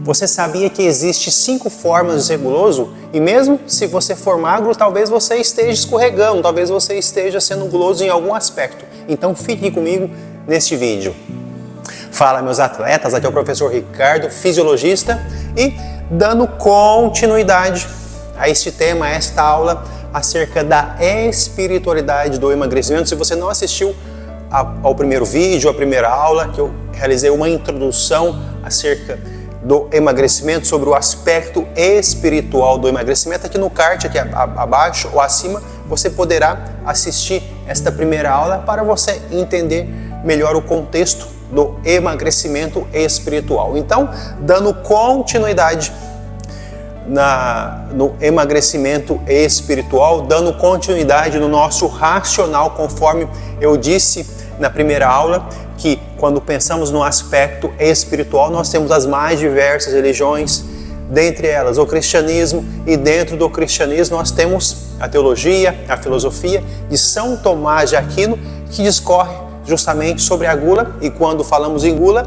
Você sabia que existe 5 formas de ser guloso? E mesmo se você for magro, talvez você esteja escorregando, talvez você esteja sendo guloso em algum aspecto. Então fique comigo neste vídeo. Fala, meus atletas, aqui é o professor Ricardo, fisiologista, e dando continuidade a este tema, a esta aula acerca da espiritualidade do emagrecimento. Se você não assistiu ao primeiro vídeo, à primeira aula, que eu realizei uma introdução acerca do emagrecimento, sobre o aspecto espiritual do emagrecimento, aqui no card, aqui abaixo ou acima, você poderá assistir esta primeira aula para você entender melhor o contexto do emagrecimento espiritual. Então, dando continuidade no emagrecimento espiritual, dando continuidade no nosso racional, conforme eu disse na primeira aula, que quando pensamos no aspecto espiritual, nós temos as mais diversas religiões, dentre elas o cristianismo, e dentro do cristianismo nós temos a teologia, a filosofia de São Tomás de Aquino, que discorre justamente sobre a gula, e quando falamos em gula,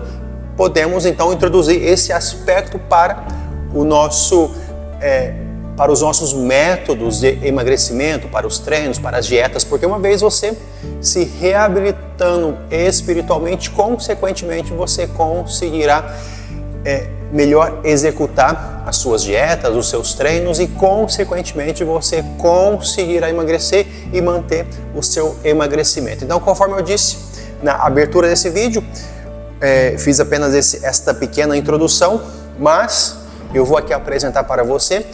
podemos então introduzir esse aspecto para para os nossos métodos de emagrecimento, para os treinos, para as dietas, porque uma vez você se reabilitando espiritualmente, consequentemente você conseguirá melhor executar as suas dietas, os seus treinos, e consequentemente você conseguirá emagrecer e manter o seu emagrecimento. Então, conforme eu disse na abertura desse vídeo, fiz apenas esta pequena introdução, mas eu vou aqui apresentar para você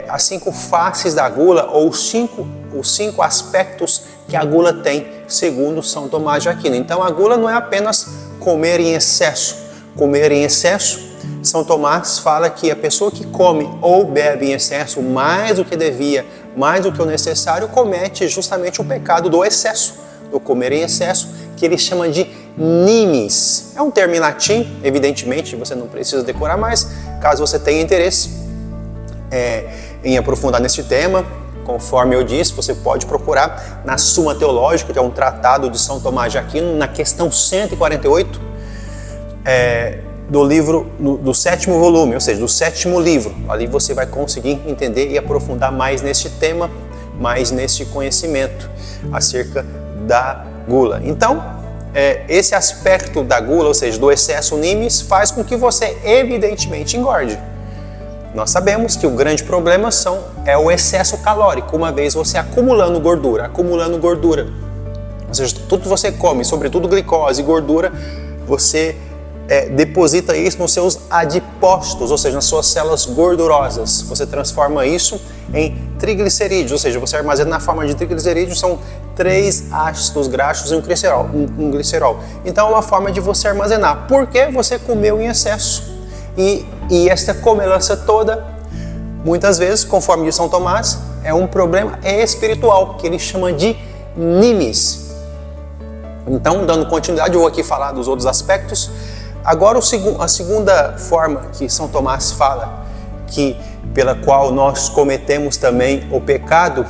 as 5 faces da gula, ou os cinco aspectos que a gula tem, segundo São Tomás de Aquino. Então, a gula não é apenas comer em excesso. Comer em excesso, São Tomás fala que a pessoa que come ou bebe em excesso mais do que devia, mais do que o necessário, comete justamente o pecado do excesso, do comer em excesso, que ele chama de nimis. É um termo em latim, evidentemente, você não precisa decorar, mas caso você tenha interesse em aprofundar nesse tema, conforme eu disse, você pode procurar na Suma Teológica, que é um tratado de São Tomás de Aquino, na questão 148 do livro, do 7º volume, ou seja, do 7º livro. Ali você vai conseguir entender e aprofundar mais neste tema, mais neste conhecimento acerca da gula. Então, esse aspecto da gula, ou seja, do excesso nimis, faz com que você evidentemente engorde. Nós sabemos que o grande problema é o excesso calórico, uma vez você acumulando gordura, ou seja, tudo que você come, sobretudo glicose e gordura, você deposita isso nos seus adipócitos, ou seja, nas suas células gordurosas. Você transforma isso em triglicerídeos, ou seja, você armazena na forma de triglicerídeos, são 3 ácidos graxos e um glicerol. Então é uma forma de você armazenar, porque você comeu em excesso. E esta comelância toda, muitas vezes, conforme diz São Tomás, é um problema espiritual, que ele chama de nimis. Então, dando continuidade, eu vou aqui falar dos outros aspectos. Agora, a segunda forma que São Tomás fala, pela qual nós cometemos também o pecado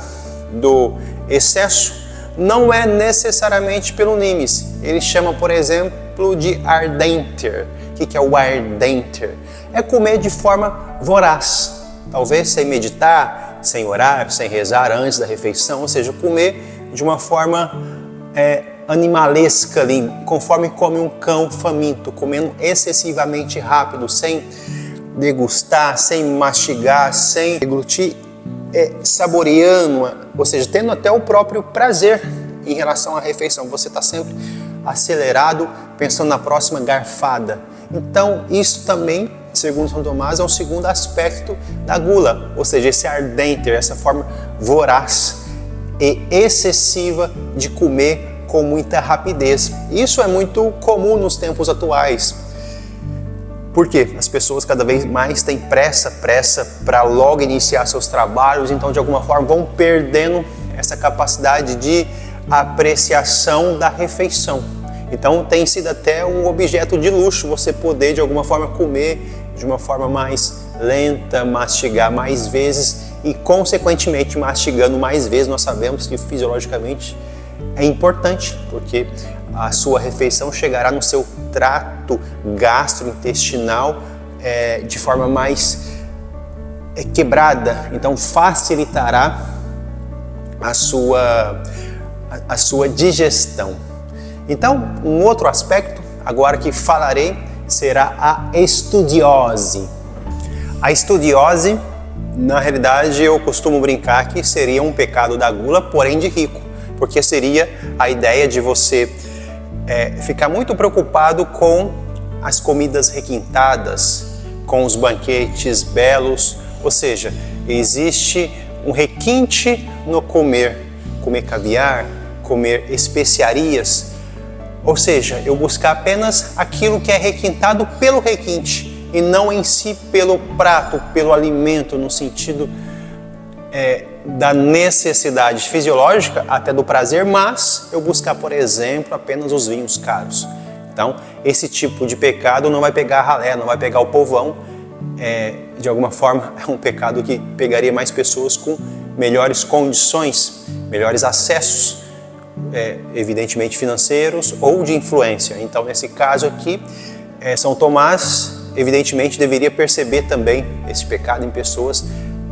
do excesso, não é necessariamente pelo nimis. Ele chama, por exemplo, de ardenter. O que é o ardenter? É comer de forma voraz, talvez sem meditar, sem orar, sem rezar antes da refeição, ou seja, comer de uma forma animalesca ali, conforme come um cão faminto, comendo excessivamente rápido, sem degustar, sem mastigar, sem deglutir, saboreando, ou seja, tendo até o próprio prazer em relação à refeição. Você está sempre acelerado, pensando na próxima garfada. Então, isso também, segundo São Tomás, é o segundo aspecto da gula, ou seja, esse ardenter, essa forma voraz e excessiva de comer com muita rapidez. Isso é muito comum nos tempos atuais. Por quê? As pessoas cada vez mais têm pressa para logo iniciar seus trabalhos, então de alguma forma vão perdendo essa capacidade de apreciação da refeição. Então tem sido até um objeto de luxo você poder de alguma forma comer de uma forma mais lenta, mastigar mais vezes e consequentemente mastigando mais vezes. Nós sabemos que fisiologicamente é importante, porque a sua refeição chegará no seu trato gastrointestinal de forma mais quebrada, então facilitará a sua digestão. Então, um outro aspecto agora que falarei será a estudiose. A estudiose, na realidade, eu costumo brincar que seria um pecado da gula, porém de rico, porque seria a ideia de você ficar muito preocupado com as comidas requintadas, com os banquetes belos, ou seja, existe um requinte no comer caviar, comer especiarias, ou seja, eu buscar apenas aquilo que é requintado pelo requinte e não em si pelo prato, pelo alimento, no sentido da necessidade fisiológica, até do prazer, mas eu buscar, por exemplo, apenas os vinhos caros. Então, esse tipo de pecado não vai pegar a ralé, não vai pegar o povão. De alguma forma, é um pecado que pegaria mais pessoas com melhores condições, melhores acessos, evidentemente financeiros ou de influência. Então, nesse caso aqui, São Tomás, evidentemente, deveria perceber também esse pecado em pessoas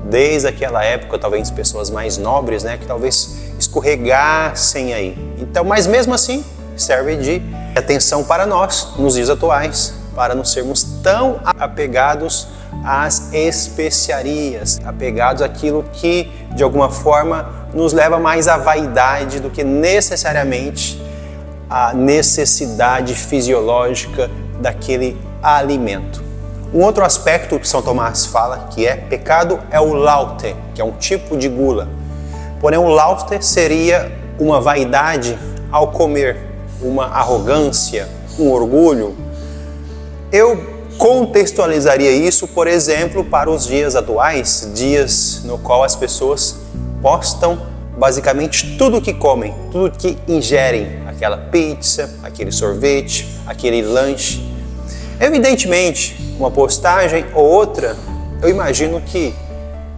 desde aquela época, talvez pessoas mais nobres, né, que talvez escorregassem aí. Então, mas mesmo assim, serve de atenção para nós, nos dias atuais, para não sermos tão apegados às especiarias, apegados àquilo que, de alguma forma, nos leva mais à vaidade do que necessariamente a necessidade fisiológica daquele alimento. Um outro aspecto que São Tomás fala que é pecado é o laute, que é um tipo de gula. Porém, o laute seria uma vaidade ao comer, uma arrogância, um orgulho. Eu contextualizaria isso, por exemplo, para os dias atuais, dias no qual as pessoas postam basicamente tudo que comem, tudo que ingerem, aquela pizza, aquele sorvete, aquele lanche. Evidentemente, uma postagem ou outra, eu imagino que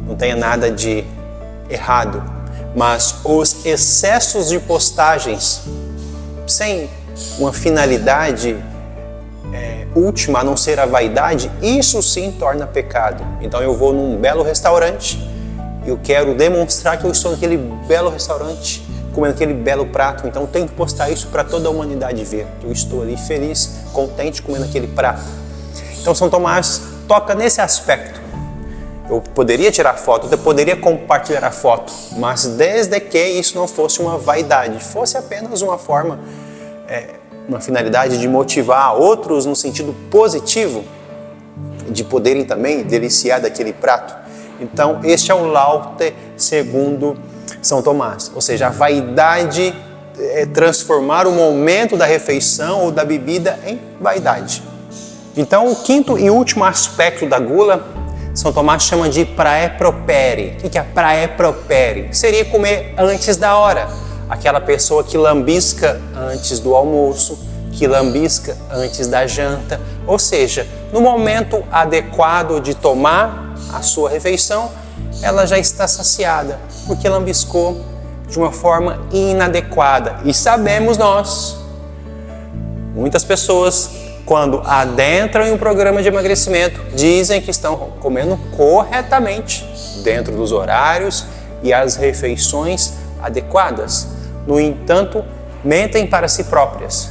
não tenha nada de errado, mas os excessos de postagens sem uma finalidade última, a não ser a vaidade, isso sim torna pecado. Então eu vou num belo restaurante, eu quero demonstrar que eu estou naquele belo restaurante, comendo aquele belo prato, então eu tenho que postar isso para toda a humanidade ver, que eu estou ali feliz, contente comendo aquele prato. Então São Tomás toca nesse aspecto. Eu poderia tirar foto, eu poderia compartilhar a foto, mas desde que isso não fosse uma vaidade, fosse apenas uma forma, uma finalidade de motivar outros no sentido positivo, de poderem também deliciar daquele prato. Então este é o laute segundo São Tomás, ou seja, a vaidade é transformar o momento da refeição ou da bebida em vaidade. Então o quinto e último aspecto da gula, São Tomás chama de praepropere. O que é praepropere? Seria comer antes da hora. Aquela pessoa que lambisca antes do almoço, que lambisca antes da janta, ou seja, no momento adequado de tomar a sua refeição, ela já está saciada, porque lambiscou de uma forma inadequada. E sabemos nós, muitas pessoas, quando adentram em um programa de emagrecimento, dizem que estão comendo corretamente, dentro dos horários e as refeições adequadas. No entanto, mentem para si próprias.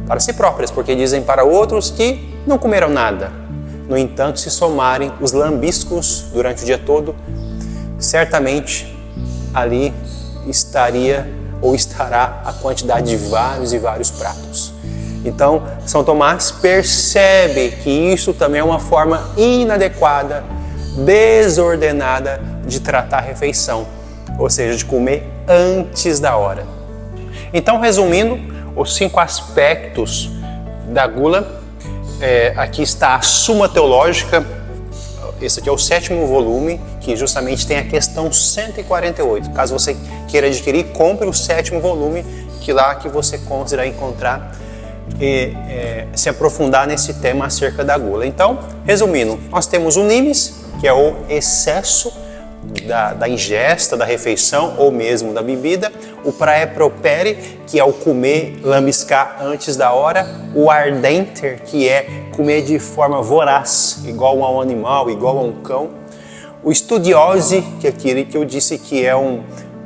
Para si próprias, porque dizem para outros que não comeram nada. No entanto, se somarem os lambiscos durante o dia todo, certamente ali estaria ou estará a quantidade de vários e vários pratos. Então, São Tomás percebe que isso também é uma forma inadequada, desordenada de tratar a refeição, ou seja, de comer antes da hora. Então, resumindo, os 5 aspectos da gula, aqui está a Suma Teológica, esse aqui é o 7º volume, que justamente tem a questão 148. Caso você queira adquirir, compre o 7º volume, que lá que você conseguirá encontrar e se aprofundar nesse tema acerca da gula. Então, resumindo, nós temos o nimis, que é o excesso da ingesta, da refeição ou mesmo da bebida, o praepropere, que é o comer, lambiscar antes da hora, o ardenter, que é comer de forma voraz, igual a um animal, igual a um cão, o studiose, que é aquele que eu disse que é um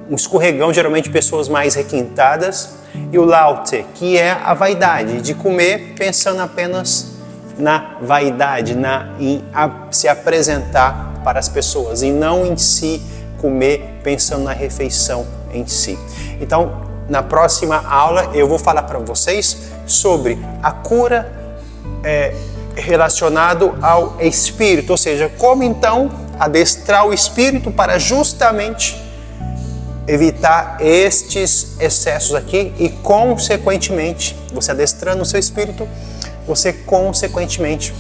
escorregão, geralmente pessoas mais requintadas, e o laute, que é a vaidade, de comer pensando apenas na vaidade, em se apresentar para as pessoas e não em si comer pensando na refeição em si. Então, na próxima aula eu vou falar para vocês sobre a cura relacionado ao espírito, ou seja, como então adestrar o espírito para justamente evitar estes excessos aqui e, consequentemente, você adestrando o seu espírito, você consequentemente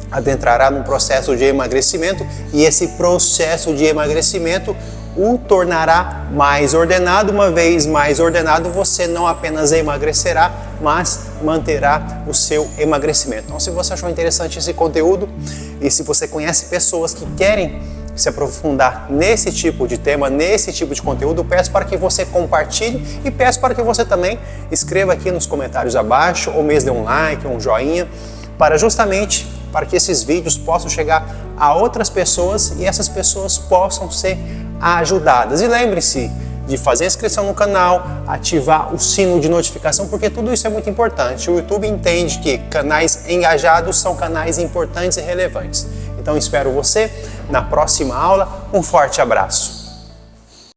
adentrará num processo de emagrecimento e esse processo de emagrecimento o tornará mais ordenado. Uma vez mais ordenado, você não apenas emagrecerá, mas manterá o seu emagrecimento. Então, se você achou interessante esse conteúdo e se você conhece pessoas que querem se aprofundar nesse tipo de tema, nesse tipo de conteúdo, eu peço para que você compartilhe e peço para que você também escreva aqui nos comentários abaixo ou mesmo dê um like, um joinha, para que esses vídeos possam chegar a outras pessoas e essas pessoas possam ser ajudadas. E lembre-se de fazer a inscrição no canal, ativar o sino de notificação, porque tudo isso é muito importante. O YouTube entende que canais engajados são canais importantes e relevantes. Então espero você na próxima aula. Um forte abraço.